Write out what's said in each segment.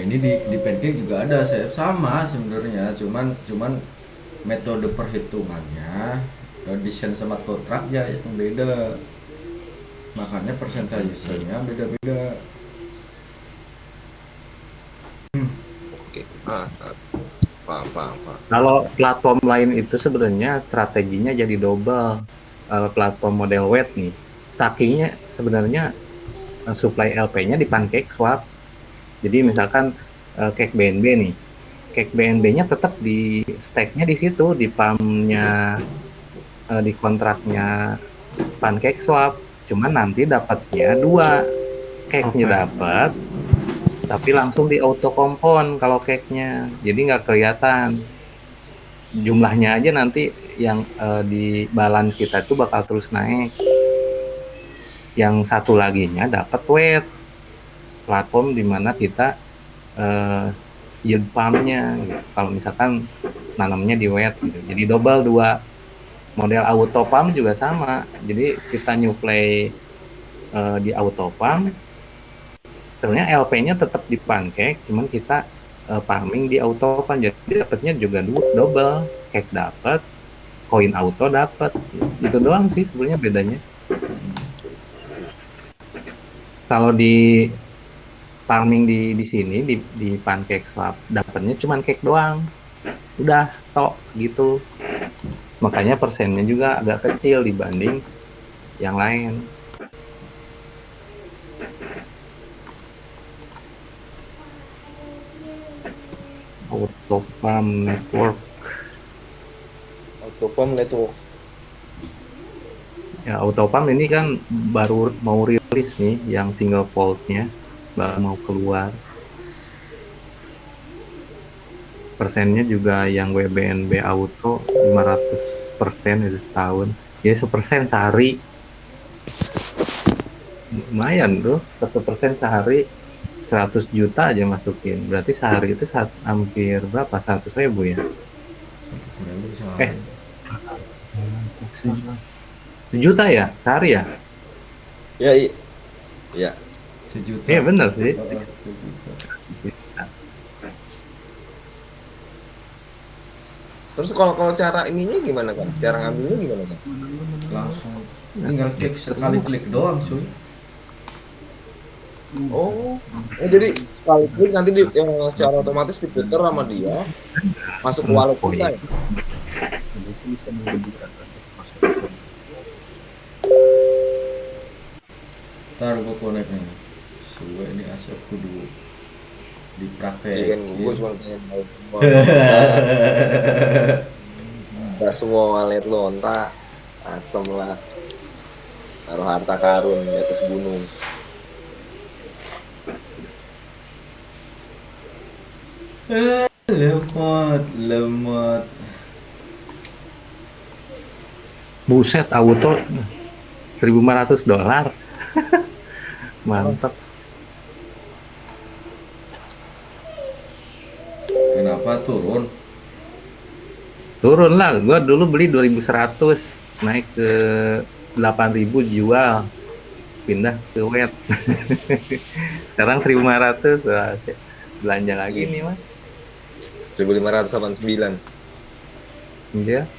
ini di Pancake juga ada sama sebenarnya, cuman metode perhitungannya, desain smart contract ya yang beda, makanya persentasenya beda-beda. Oke. Paham. Kalau platform lain itu sebenarnya strateginya jadi double. Platform model wet nih, stackingnya sebenarnya supply LP-nya di PancakeSwap. Jadi misalkan cake BNB nih, cake BNB-nya tetap di stack-nya di situ, di PAM-nya, di kontraknya PancakeSwap. Cuman nanti dapatnya 2, cake-nya dapat, tapi langsung di auto compone kalau cake-nya. Jadi nggak kelihatan. Jumlahnya aja nanti yang di balance kita itu bakal terus naik. Yang satu laginya dapat wet, platform di mana kita yield farm-nya gitu. Kalau misalkan nanamnya di wet gitu. Jadi double 2. Model auto farm juga sama. Jadi kita nyuplai di auto farm, sebenarnya LP-nya tetap di Pancake, cuman kita farming di auto farm, jadi dapatnya juga double, cake dapat, koin auto dapat. Itu doang sih sebenarnya bedanya. Kalau di farming di sini di PancakeSwap dapatnya cuma cake doang, udah tok segitu, makanya persennya juga agak kecil dibanding yang lain. Autofarm Network. Ya, Autofarm ini kan baru mau rilis nih yang single vault-nya, baru mau keluar. Persennya juga yang WBNB Auto 500% itu setahun. Ya 1% sehari. Lumayan tuh, 1% sehari 100 juta aja masukin. Berarti sehari itu hampir berapa? 100.000 ya? Eh, 1 juta ya sehari ya? Ya. Sejuta. Iya benar sih. Terus kalau cara ininya gimana kan? Cara ngambilnya gimana kan? Langsung tinggal klik, sekali klik doang cuy. Oh, jadi sekali klik nanti secara otomatis diputar sama dia, masuk ke wallet kita ya? Ntar gue connect nih. Suwe ini asap kudu dipraktek. Iya kan, gue cuma pengen tahu nggak semua wallet lo entah asem lah, taruh harta karun di atas gunung. Lemot. Buset, auto $1.500. Mantap. Kenapa turun? Turun lah, gue dulu beli 2.100, naik ke 8.000 jual, pindah ke wet. Sekarang 1.500, belanja lagi nih mas. 1.589. Iya.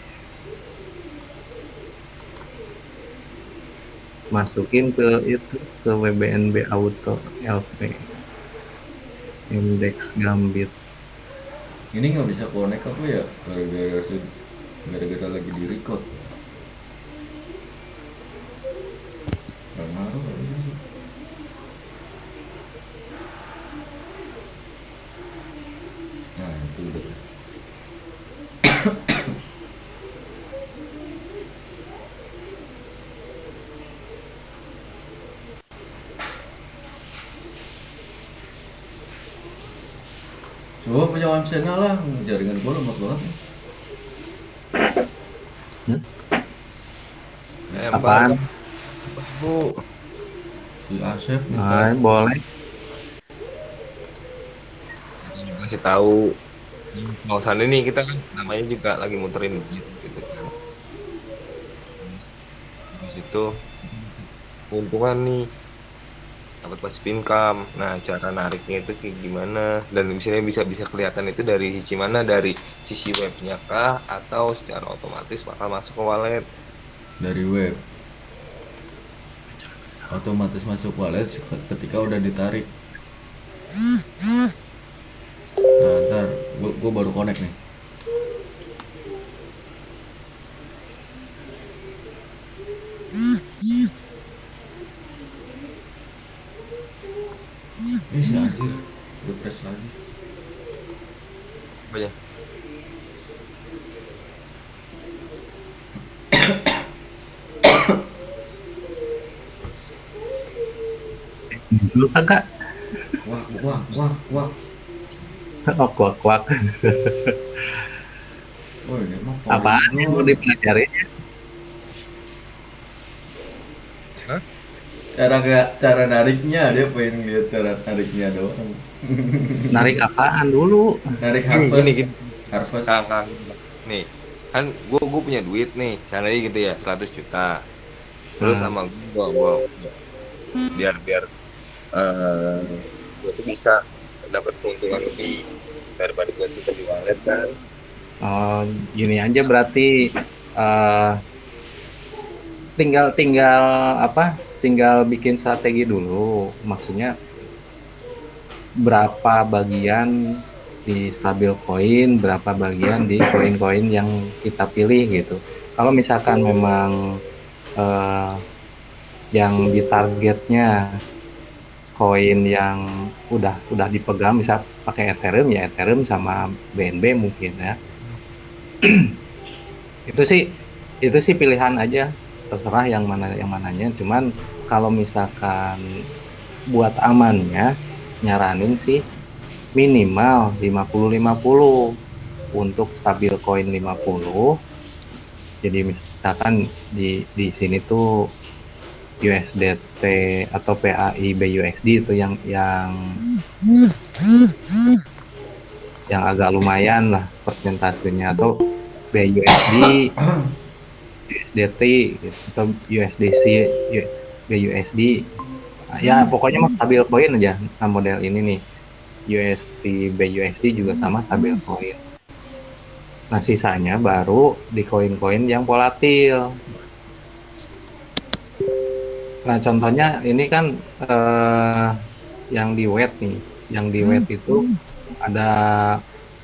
Masukin ke itu, ke WBNB Auto LP Index Gambit. Ini nggak bisa connect apa ya? Gara-gara lagi di record. Gak ngaruh kayaknya sih. Nah itu udah. Coba punya website lah, jaringan gue lemot banget nih. Apaan? Bu, Si Asep nih. Nah, boleh. kasih tahu kawasan ini kita kan namanya juga lagi muterin gitu kan. Di situ keuntungan nih dapat passive income. Nah, cara nariknya itu kayak gimana? Dan misalnya bisa kelihatan itu dari sisi mana? Dari sisi webnya kah atau secara otomatis bakal masuk ke wallet? Dari web otomatis masuk wallet ketika udah ditarik. Nah, ntar gua baru connect nih. Si anjir refresh lagi. Apa ya? Dulu kagak. Wah. Oh, kuak. Oh, ini mah Apaan yang mau dipelajari? Hah? Cara nariknya, dia pengen lihat cara nariknya doang. Narik apaan dulu? Narik Gini. harvest. Kang. Nih, kan gue punya duit nih, caranya gitu ya, 100 juta. Terus sama gue biar gue tuh bisa dapat keuntungan lebih daripada gue simpen di wallet kan. Oh, gini aja berarti tinggal apa? Tinggal bikin strategi dulu. Maksudnya berapa bagian di stabil coin, berapa bagian di koin-koin yang kita pilih gitu. Kalau misalkan memang yang ditargetnya koin yang udah dipegang, bisa pakai Ethereum ya Ethereum sama BNB mungkin ya. itu sih pilihan aja, terserah yang mananya. Cuman kalau misalkan buat amannya nyaranin sih minimal 50-50 untuk stabil coin 50. Jadi misalkan di sini tuh USDT atau PAI BUSD itu yang agak lumayan lah persentasenya, atau BUSD, USDT gitu, atau USDC, BUSD. Ya pokoknya mau stabil coin aja. Nah, model ini nih USD BUSD juga sama stabil coin. Nah, sisanya baru di koin-koin yang volatil. Nah, contohnya ini kan yang di wet nih. Yang di wet itu ada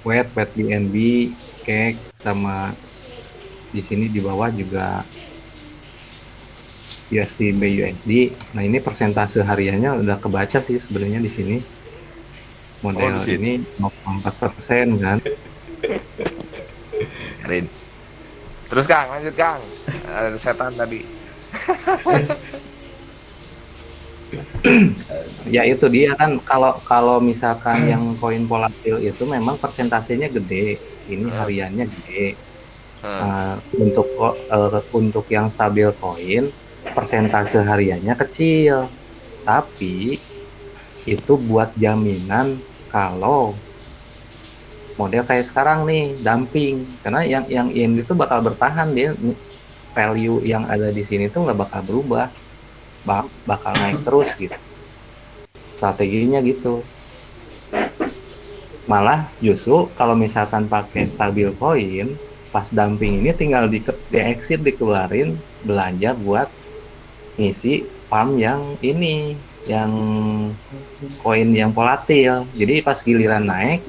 wet BNB, cake, sama di sini di bawah juga USD BUSD. Nah, ini persentase hariannya udah kebaca sih sebenarnya di sini. Model ini 0,4% kan. Keren. Terus Kang, lanjut Kang. Ada setan tadi. Ya itu dia kan, kalau misalkan yang koin volatil itu memang persentasenya gede, ini hariannya gede. Untuk yang stabil koin persentase hariannya kecil, tapi itu buat jaminan kalau model kayak sekarang nih dumping, karena yang ini tuh bakal bertahan, dia value yang ada di sini tuh nggak bakal berubah, bakal naik terus gitu. Strateginya gitu. Malah justru kalau misalkan pakai stabil coin pas dumping ini tinggal di exit, dikeluarin, belanja buat ngisi pump yang ini, yang koin yang volatil. Jadi pas giliran naik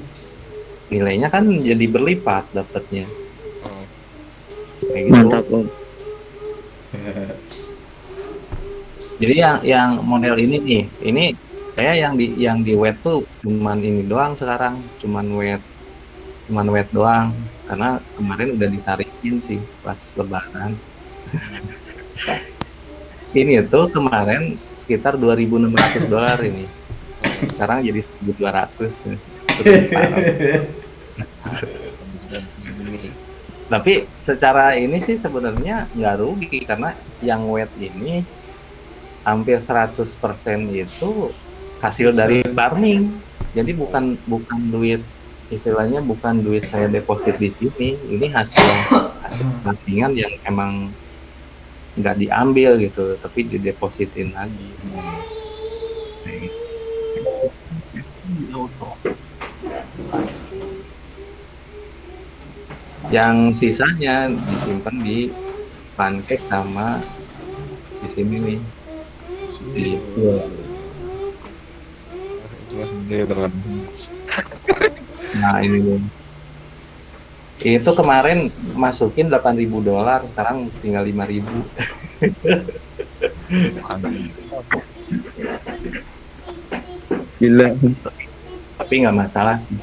nilainya kan jadi berlipat dapatnya. Kayak gitu. Mantap Om. Jadi yang model ini nih, ini kayak yang di wet tuh cuman ini doang sekarang, cuman wet doang, karena kemarin udah ditarikin sih pas lebaran. Ini tuh kemarin sekitar $2.600 ini, sekarang jadi 1.200. Tapi secara ini sih sebenarnya nggak rugi, karena yang wet ini hampir 100% itu hasil dari farming. Jadi bukan duit, istilahnya bukan duit saya deposit di sini. Ini hasil farmingan yang emang nggak diambil gitu, tapi didepositin lagi. Yang sisanya disimpan di pancake sama di sini nih di fuel. Cuma sendiri teman. Nah ini nih. Itu kemarin masukin $8.000, sekarang tinggal 5.000. Gila. Tapi nggak masalah sih.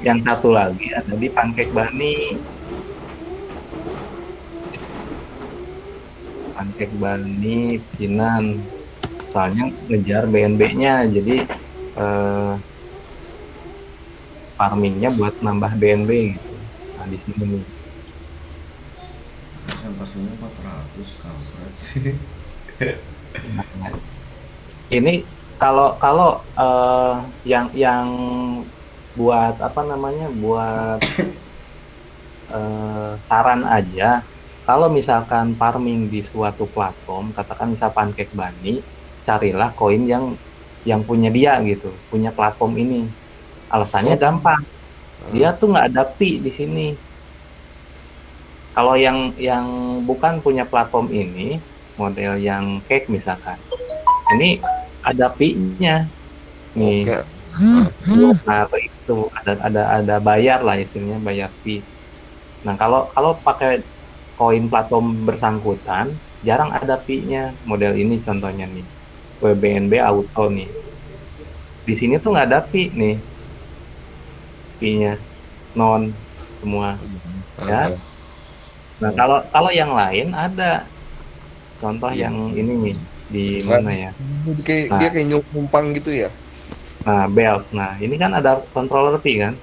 Yang satu lagi ada di Pancake Bunny. Pancake Bunny Pinan. Soalnya ngejar BNB-nya, jadi farmingnya buat nambah BNB gitu. Nah di sini nih. Sampahnya 400 kampret. Nah, ini kalau yang buat apa namanya, buat saran aja, kalau misalkan farming di suatu platform, katakan misal Pancake Bunny, carilah koin yang punya dia gitu, punya platform ini. Alasannya gampang, dia tuh nggak ada fee di sini. Kalau yang bukan punya platform ini, model yang cake misalkan, ini ada fee-nya nih. Nah, itu ada bayar lah istilahnya, bayar fee. Nah kalau pakai koin platform bersangkutan, jarang ada fee-nya. Model ini contohnya nih, WBNB Auto nih. Di sini tuh nggak ada fee nih, fee-nya non semua ya. Nah kalau yang lain ada, contoh yang ini nih di mana ya? Dia kayak numpang gitu ya. Nah belt, nah ini kan ada controller fee kan,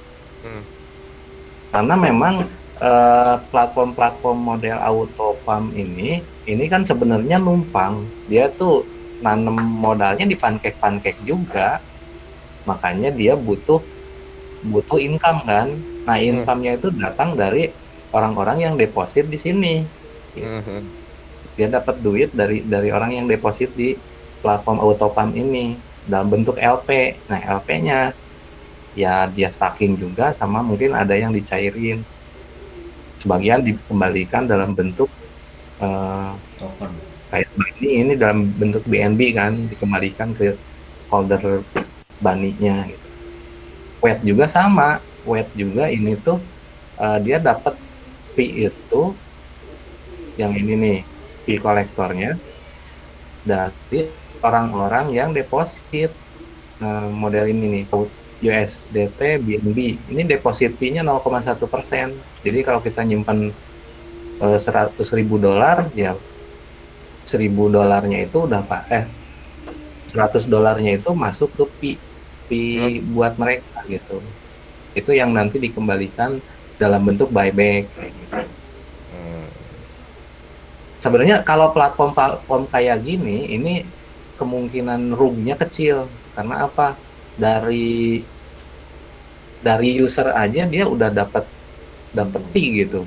karena memang platform-platform model auto farm ini kan sebenarnya numpang, dia tuh nanam modalnya di pancake juga, makanya dia butuh income kan. Nah income-nya itu datang dari orang-orang yang deposit di sini. Dia dapat duit dari orang yang deposit di platform auto farm ini dalam bentuk LP. Nah LP-nya ya dia stacking juga, sama mungkin ada yang dicairin, sebagian dikembalikan dalam bentuk Token. kayak ini dalam bentuk BNB kan, dikembalikan ke holder Bunny-nya gitu. Wet juga sama, Wet juga ini tuh dia dapat fee itu, yang ini nih fee kolektornya dari orang-orang yang deposit model ini nih, USDT BNB. Ini deposit fee-nya 0,1%. Jadi kalau kita nyimpan $100.000 ya, $1.000 itu udah $100 itu masuk ke fee buat mereka gitu. Itu yang nanti dikembalikan dalam bentuk buyback kayak gitu. Sebenarnya kalau platform kayak gini, ini kemungkinan ruginya kecil. Karena apa? Dari user aja dia udah dapat fee gitu.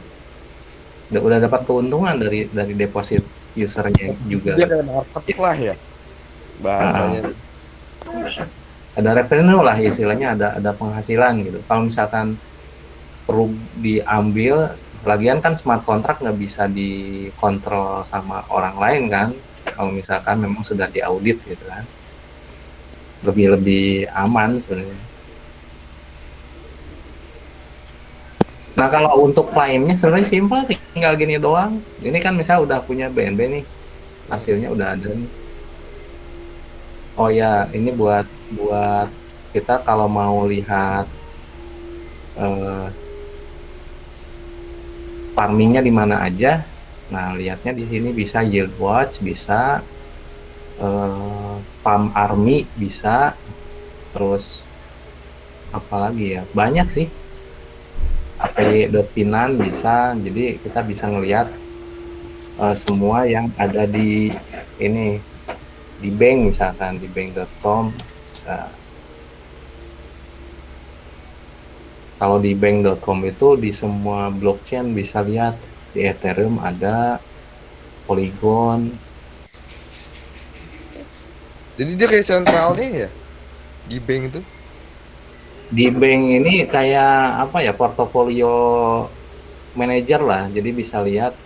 Udah dapat keuntungan dari deposit usernya juga. Dia kayak market lah ya bahasanya. Ada revenue lah istilahnya, ada penghasilan gitu. Kalau misalkan perlu diambil, lagian kan smart contract nggak bisa dikontrol sama orang lain kan. Kalau misalkan memang sudah diaudit gitu kan, lebih aman sebenarnya. Nah kalau untuk klaimnya sebenarnya simpel, tinggal gini doang. Ini kan misal udah punya BNB nih, hasilnya udah ada nih. Oh ya, ini buat kita kalau mau lihat farmingnya di mana aja. Nah lihatnya di sini bisa Yield Watch, bisa Farm Army, bisa, terus apalagi ya, banyak sih. AP.Pinan bisa, jadi kita bisa ngelihat semua yang ada di ini, di bank misalkan, di bank.com bisa. Kalau di bank.com itu di semua blockchain bisa lihat, di Ethereum ada, Polygon, Jadi dia kayak sentralnya ya di bank itu. Di bank ini kayak apa ya, portofolio manager lah, jadi bisa lihat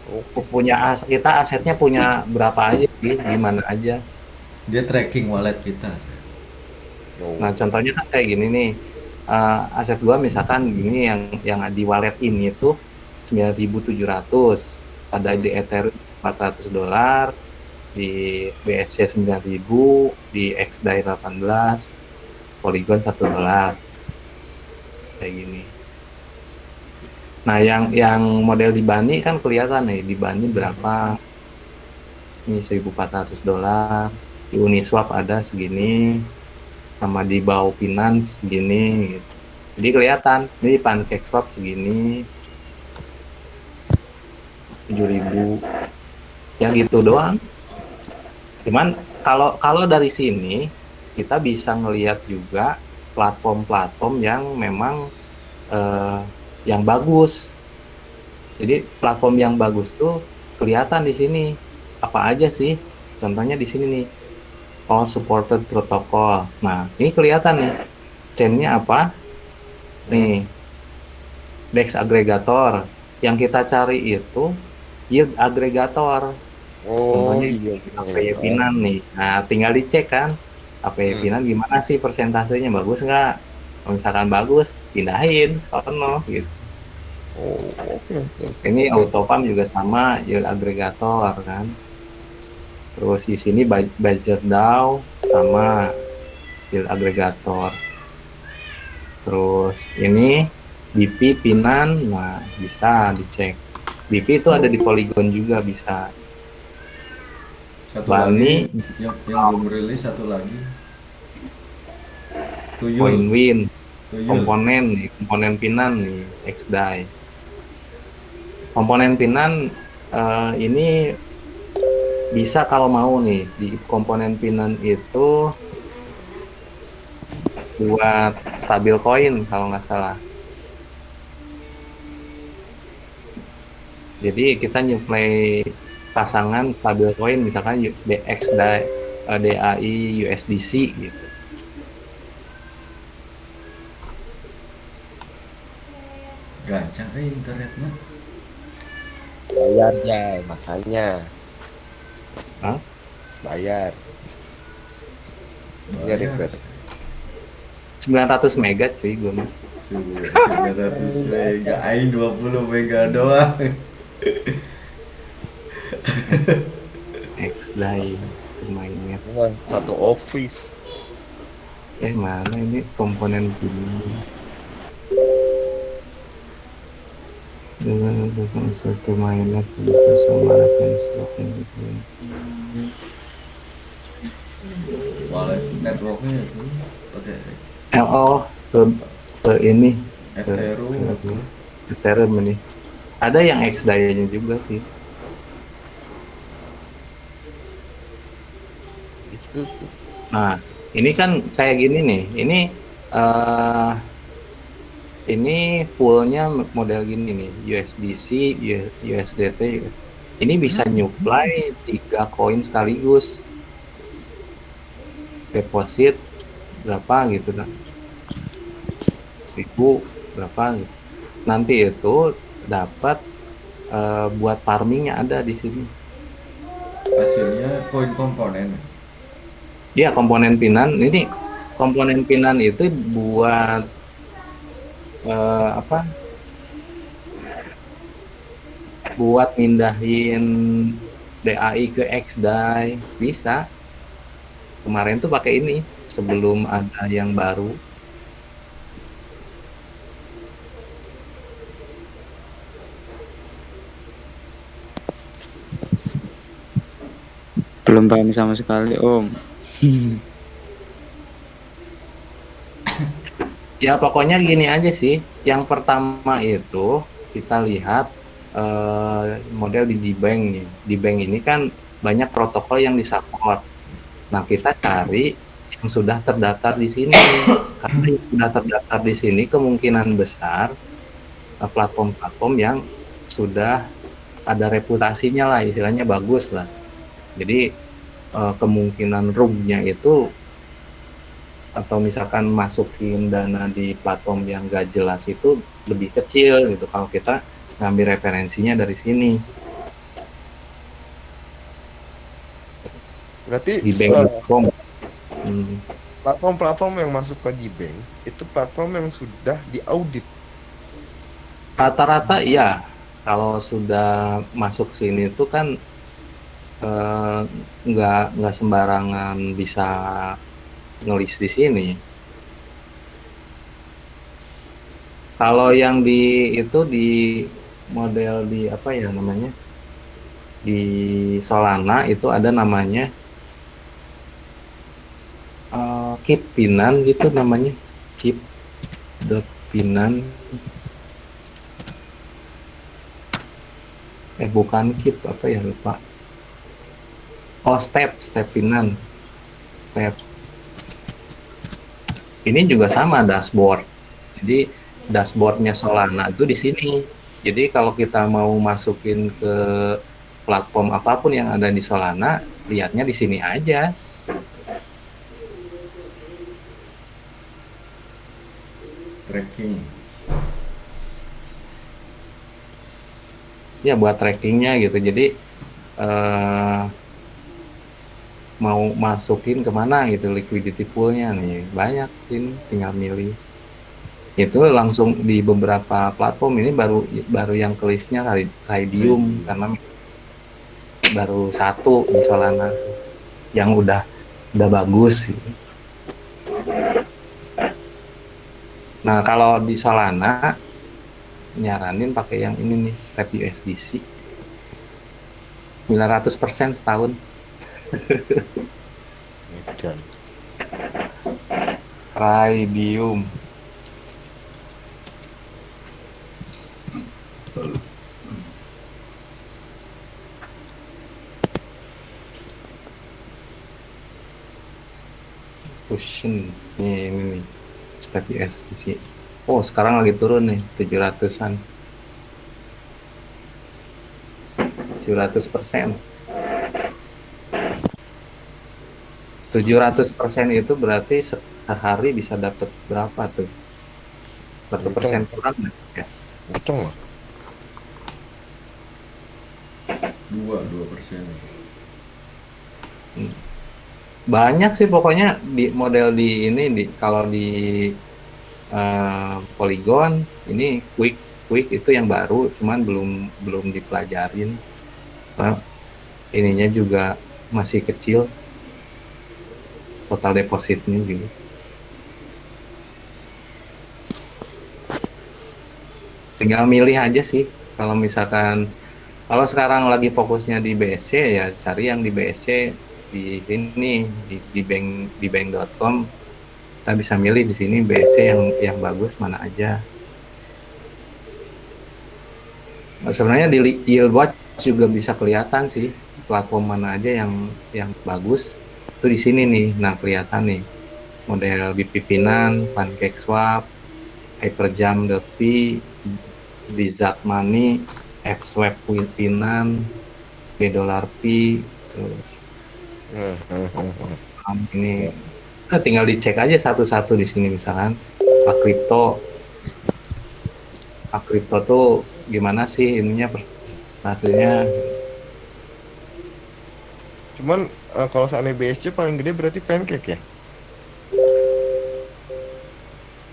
Oke. kita asetnya punya berapa aja sih, di mana aja. Dia tracking wallet kita. Nah, Oh. contohnya kan kayak gini nih. Aset gua misalkan gini, yang di wallet ini tuh 9.700, ada di Ethereum $400, di BSC 9.000, di XDAI 18, Polygon $1 kayak gini. Nah, yang model di Bani kan kelihatan nih, di Bani berapa. Ini $1.400, di Uniswap ada segini, sama di Bau Finance segini gitu. Jadi kelihatan, ini PancakeSwap segini, 7.000, ya gitu doang. Cuman kalau dari sini kita bisa ngelihat juga platform-platform yang memang yang bagus. Jadi platform yang bagus tuh kelihatan di sini apa aja sih. Contohnya di sini nih, all supported protocol. Nah, ini kelihatan nih chainnya apa nih, DEX agregator. Yang kita cari itu yield agregator. Oh Contohnya iya APY benar. Finan nih. Nah, tinggal dicek kan, APY Hmm. Finan gimana sih persentasenya, bagus nggak? Kalau misalkan bagus, pindahin sono gitu. Oh oke oke. Ini Autopam juga sama, yield agregator kan. Terus di sini budget DAO sama yield agregator. Terus ini BP Pinan, nah bisa dicek. BP itu ada di Polygon juga bisa. Satu Bani, lagi yang belum rilis, satu lagi Tuyul. CoinWin, Tuyul. komponen Pinan nih, XDAI. Komponen Pinan ini bisa kalau mau nih, di komponen Pinan itu buat stabil coin kalau nggak salah. Jadi kita nyuplai pasangan stabil coin, misalkan DX, DAI, USDC gitu. Gancang internetnya. Bayar ya makanya Hah? bayar. Ini Bayar. request. 900 mega cuy gue mah. 900 mega, aing 20 mega doang. XDAI mainnya. Wah, satu office. Mana ini komponen ini? Dengan satu mainnya bisa sama stocking gitu. Wallet networknya itu pakai ke ini Ethereum. Ethereum ini. Ada yang XDAI-nya juga sih. Itu Nah, ini kan kayak gini nih. Ini poolnya model gini nih, USDC, USDT. Ini bisa nyuplai 3 koin sekaligus. Deposit berapa gitu kan? 1.000 berapa gitu. Nanti itu dapat buat farmingnya ada di sini. Hasilnya koin komponen. Iya, komponen Pinan. Ini komponen Pinan itu buat apa? Buat mindahin DAI ke XDAI bisa. Kemarin tuh pakai ini sebelum ada yang baru. Belum paham sama sekali, Om. Ya pokoknya gini aja sih. Yang pertama itu kita lihat model di D-Bank nih. D-Bank ini kan banyak protokol yang disupport. Nah, kita cari yang sudah terdaftar di sini. Karena yang sudah terdaftar di sini kemungkinan besar platform-platform yang sudah ada reputasinya lah, istilahnya bagus lah. Jadi kemungkinan rugnya itu atau misalkan masukin dana di platform yang gak jelas itu lebih kecil gitu kalau kita ngambil referensinya dari sini Berarti di bank.com. platform-platform yang masuk ke Gbank itu platform yang sudah diaudit. Rata-rata iya, kalau sudah masuk sini itu kan nggak sembarangan bisa ngelis di sini. Kalau yang di itu di model di apa ya namanya di Solana itu ada namanya Keep Pinan gitu namanya, Keep Pinan. Bukan Keep apa ya lupa. Oh Step Pinan. Step. Ini juga sama dashboard. Jadi dashboardnya Solana itu di sini. Jadi kalau kita mau masukin ke platform apapun yang ada di Solana, lihatnya di sini aja. Tracking. Ya buat trackingnya gitu. Jadi mau masukin kemana gitu liquidity poolnya nih banyak sih, tinggal milih. Itu langsung di beberapa platform ini baru yang kelistnya Raydium karena baru satu di Solana yang udah bagus gitu. Nah kalau di Solana nyaranin pakai yang ini nih Step USDC 900% setahun. Dan Raydium Cushion nih ini nih Step USDC. Oh sekarang lagi turun nih 700-an 700%. 700% itu berarti sehari bisa dapat berapa tuh? 1% kurang ya? Betul lah. 2%. Banyak sih pokoknya di model di ini kalau di Polygon ini quick itu yang baru cuman belum dipelajarin. Nah, ininya juga masih kecil total depositnya juga. Tinggal milih aja sih kalau misalkan kalau sekarang lagi fokusnya di BSC ya cari yang di BSC di sini di bank.com kita bisa milih di sini BSC yang bagus mana aja. Sebenarnya di Yield Watch juga bisa kelihatan sih platform mana aja yang bagus itu di sini nih. Nah kelihatan nih model BP Finan, PancakeSwap, Hyperjam.p, Bizat Money, XSwap Finan, B$P, terus ini tinggal dicek aja satu-satu di sini misalkan Akripto tuh gimana sih ininya hasilnya. Cuman kalau seandainya BSC paling gede berarti Pancake ya?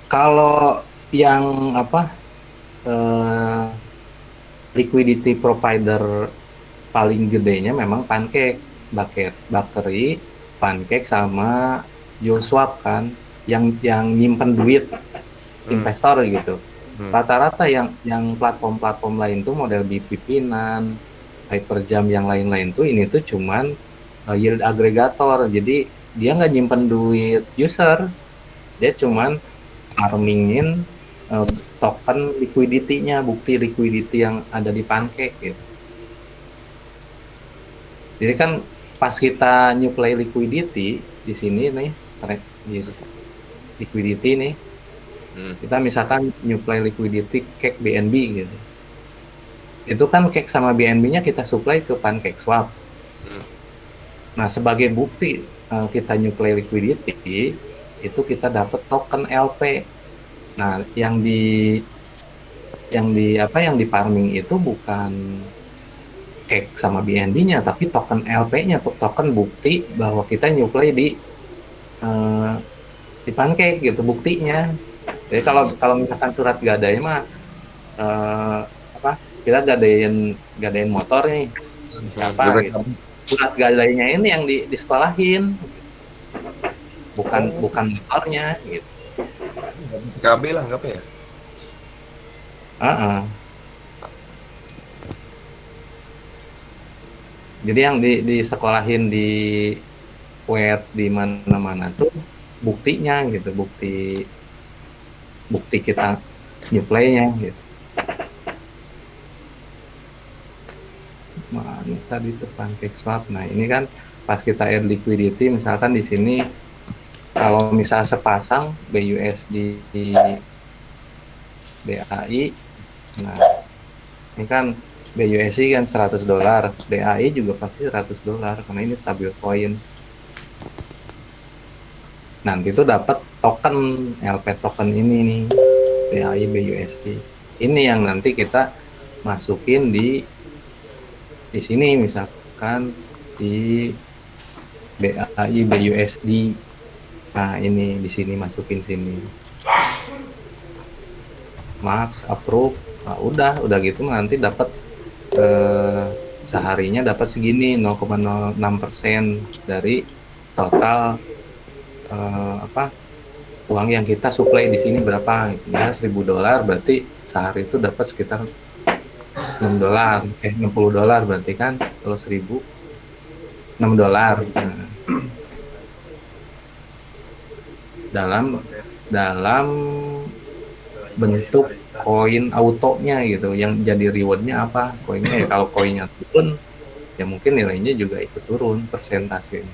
Kalau yang apa liquidity provider paling gedenya memang Pancake, Bakery, Pancake sama Uniswap kan yang nyimpen duit investor gitu. Rata-rata yang platform-platform lain tuh model BP Pinan, Hyperjam yang lain-lain tuh ini tuh cuman yield aggregator. Jadi dia nggak nyimpen duit user, dia cuman farmingin token liquidity-nya, bukti liquidity yang ada di Pancake gitu. Jadi kan pas kita nyuplai liquidity di sini nih, gitu. Liquidity nih, kita misalkan nyuplai liquidity cake BNB gitu. Itu kan cake sama BNB-nya kita supply ke PancakeSwap. Nah, sebagai bukti kita nyuplai liquidity, itu kita dapat token LP. Nah, yang di farming itu bukan cake sama BNB-nya, tapi token LP-nya, token bukti bahwa kita nyuplai eh, di pancake gitu buktinya. Jadi kalau kalau misalkan surat gadai mah eh, apa kita gadain motor nih siapa gitu. Surat gadainya ini yang disekolahin, bukan motornya gitu. KB lah nggak apa ya? Uh-uh. Jadi yang disekolahin di web di mana-mana tuh buktinya gitu, bukti kita nyuplainya gitu. Mana tadi tuh pancake swap. Nah, ini kan pas kita add liquidity, misalkan di sini kalau misal sepasang BUSD DAI, nah ini kan BUSD kan $100, DAI juga pasti $100 karena ini stabil coin. Nanti tuh dapat token LP token ini nih, DAI BUSD. Ini yang nanti kita masukin di sini, misalkan di DAI BUSD. Nah, ini di sini masukin sini. Max approve. Nah, udah gitu nanti dapat seharinya dapat segini 0,06% dari total uang yang kita supply di sini berapa ya, $1.000 berarti sehari itu dapat sekitar $60 berarti kan kalau 1.000 $6. Nah, dalam bentuk koin autonya gitu, yang jadi rewardnya apa koinnya ya. Kalau koinnya turun ya mungkin nilainya juga ikut turun persentase.